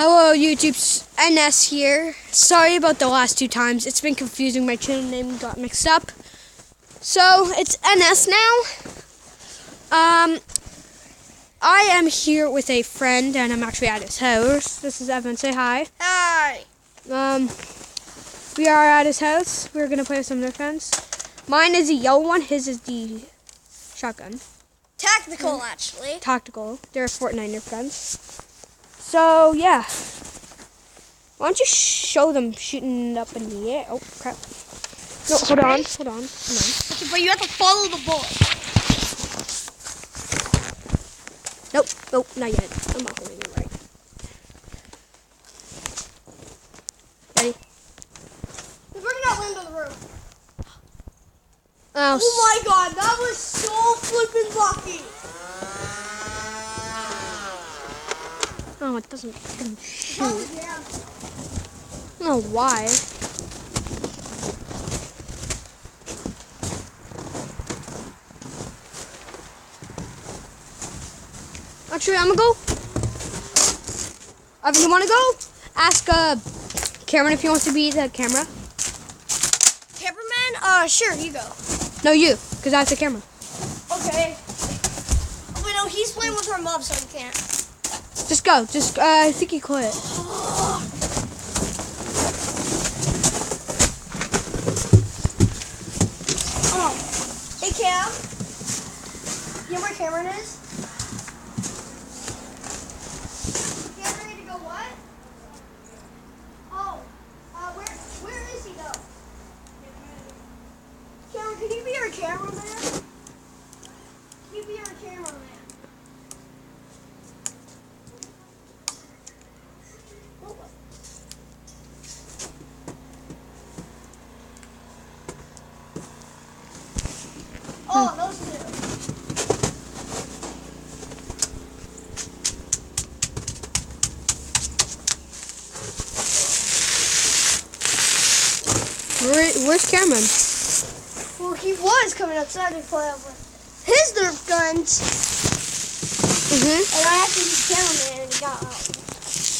Hello YouTube's NS here. Sorry about the last two times. It's been confusing. My channel name got mixed up. So it's NS now. I am here with a friend and I'm actually at his house. This is Evan. Say hi. Hi. We are at his house. We're gonna play with some nerf guns. Mine is the yellow one, his is the shotgun. Tactical, actually. Tactical. They're Fortnite nerf guns. So, yeah. Why don't you show them shooting up in the air? Oh, crap. No, hold on. Okay, but you have to follow the bullet. Nope, not yet. I'm not holding it right. Ready? We're bringing that window to the room. Oh my god, that was so flippin' lucky. Oh, it doesn't shoot. Oh, yeah. I don't know why. Actually, I'm gonna go. Evan, you wanna go? Ask Cameron if he wants to be the camera. Cameraman? Sure, you go. No, you, because that's the camera. Okay. Oh, wait, no, he's playing with her mom, so he can't. Just go. I think you quit. Oh. Hey, Cam. You know where Cameron is? Cameron ready to go what? Oh. Where is he, though? Cameron, can you be our cameraman? Can you be our cameraman? Oh, those two. Where's Cameron? Well, he was coming outside to play with his Nerf guns. And I had to use the cameraman and he got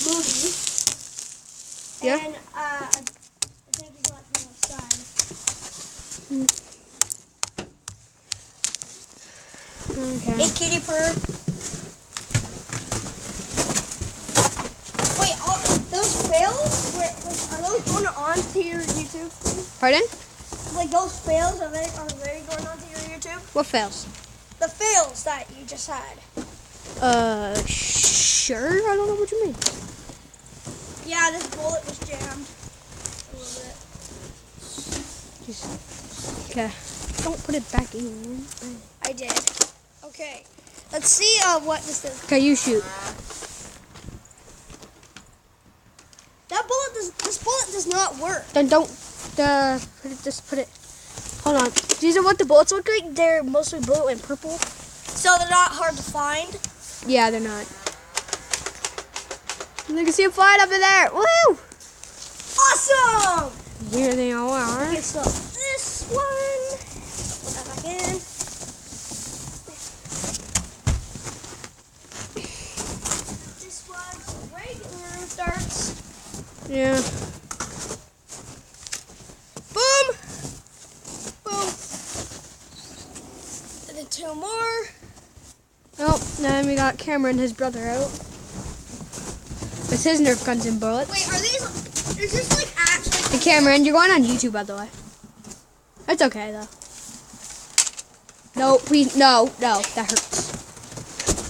moody. Yeah. And I think he's let me outside. Okay. Hey, kitty purr. Wait, those fails? Are those going onto your YouTube? Pardon? Like those fails, are they going onto your YouTube? What fails? The fails that you just had. Sure. I don't know what you mean. Yeah, this bullet was jammed a little bit. Okay. Don't put it back in. I did. Okay. Let's see what this is. Okay, you shoot. This bullet does not work. Then don't. Just put it. Hold on. These are what the bullets look like. They're mostly blue and purple. So they're not hard to find. Yeah, they're not. You can see them flying up in there. Woo! Awesome! Here they all are. Okay, so this one. Put that back in. This one's regular darts. Yeah. Boom! Boom. And then two more. Oh, then we got Cameron, his brother, out. With his Nerf guns and bullets. Wait, is this like actually? Hey Cameron, you're going on YouTube, by the way. That's okay, though. No, please, no, that hurts.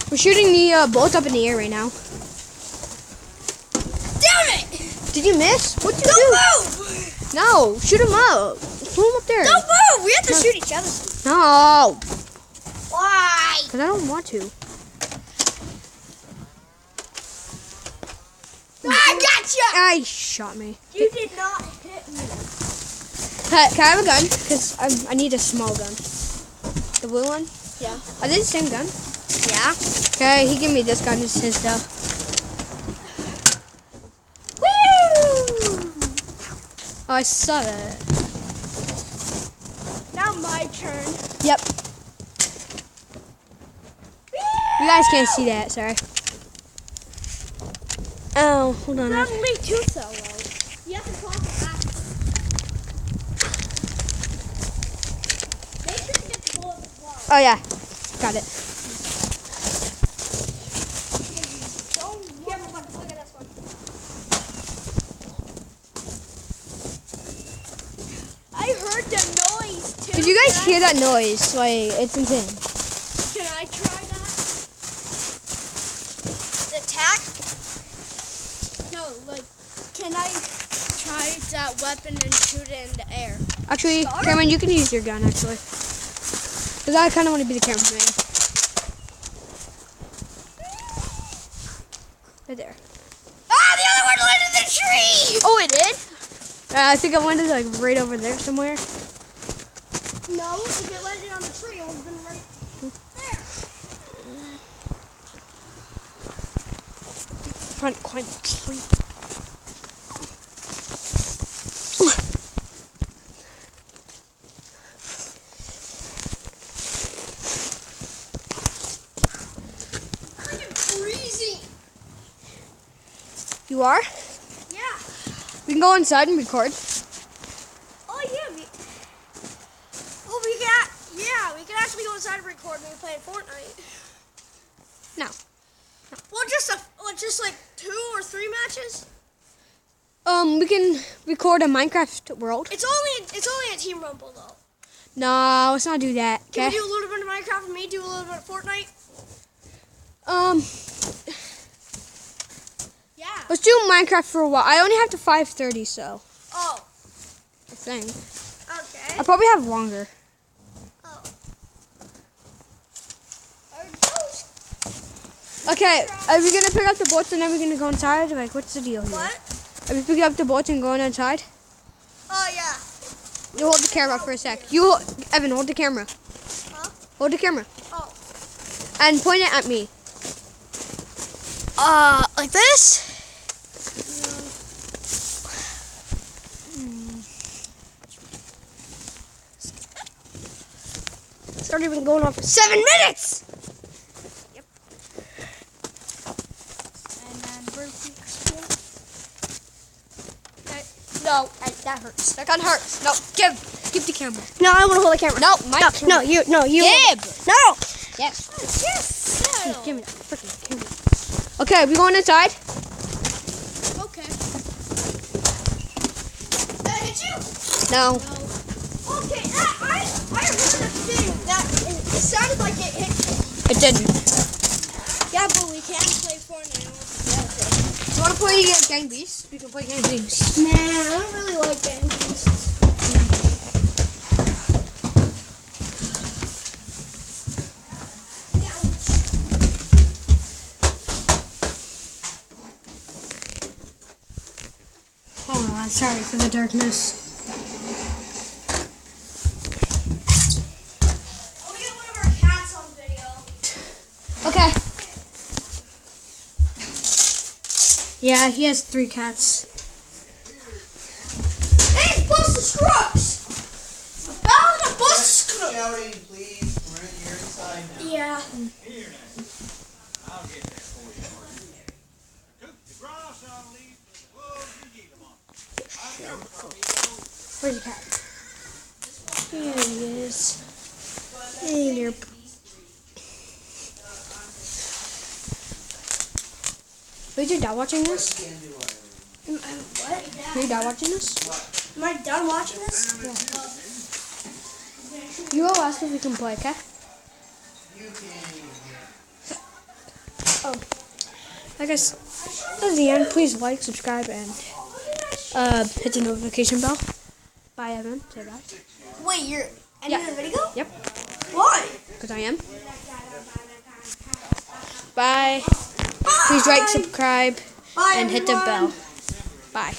We're shooting the bullets up in the air right now. Damn it! Did you miss? What'd you do? Don't move! No, shoot him up. Pull him up there. Don't move! We have to shoot each other. No, Why? because I don't want to. I gotcha! I shot me. You did not hit me. Can I have a gun? Because I need a small gun. The blue one? Yeah. Are they the same gun? Yeah. Okay, he gave me this gun. It's his stuff. Woo! Oh, I saw that. Now my turn. Yep. You guys can't see that, sorry. Oh, hold on. That would make 2 solos. You have to clock it back. Make sure you get the bullet as well. Oh yeah, got it. Look at this one. I heard the noise too. Did you guys hear that noise? Like, it's insane. Can I try that? The attack? No, like, can I try that weapon and shoot it in the air? Actually, Cameron, you can use your gun, actually. Because I kind of want to be the cameraman. Right there. Ah, the other one landed in the tree! Oh, it did? I think I landed, like, right over there somewhere. No, if it landed on the tree, it would have been right there. Trying to climb the tree. Freaking freezing! You are? Yeah. We can go inside and record. Oh, yeah. We can actually go inside and record when we play Fortnite. No. Well, just like 2 or 3 matches. We can record a Minecraft world. It's only a team rumble though. No, let's not do that. Can Okay. we do a little bit of Minecraft and me do a little bit of Fortnite? Yeah. Let's do Minecraft for a while. I only have to 5:30, so Oh. I think Okay. I probably have longer. Oh. Okay, are we gonna pick up the boats and then we're gonna go inside? Like, what's the deal here? What? Are we picking up the boats and going inside? Oh yeah. You hold the camera for a sec. You, Evan, hold the camera. Huh? Hold the camera Oh. and point it at me. Like this? It's already been going on for 7 minutes. Yep. And then Okay. No, that hurts. That kind of hurts. No, give the camera. No, I want to hold the camera. No, my camera. you. Give. No. Yes. Yes. Give me that freaking camera. Okay, we going inside? Okay. Did I hit you? No. Okay, I heard that thing. It sounded like it hit me. It didn't. Yeah, but we can't play Fortnite. You want to play Gang Beasts? We can play Gang Beasts. Nah, I don't really like Gang Beasts. Hold on, sorry for the darkness. Oh, we got one of our cats on video. Okay. Yeah, he has 3 cats. Hey, bust the scrubs! About to bust the scrubs! Shouting, please. You're inside now. Yeah. Here now. I'll get that for you. Cook the grass, I'll leave the wolves and eat them all. Where's your cat? Here he is. Hey there. Wait, your dad watching this? What? Are your dad watching this? Am I done watching this? You will ask if we can play, okay? Oh. I guess that's the end. Please like, subscribe, and hit the notification bell. Bye, Evan. Say bye. Wait, you're ending the video? Yep. Why? Because I am. Bye. Please like, subscribe, Bye, and hit the everyone. bell. Bye.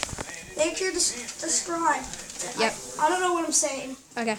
Make sure to subscribe. Yep. I don't know what I'm saying. Okay.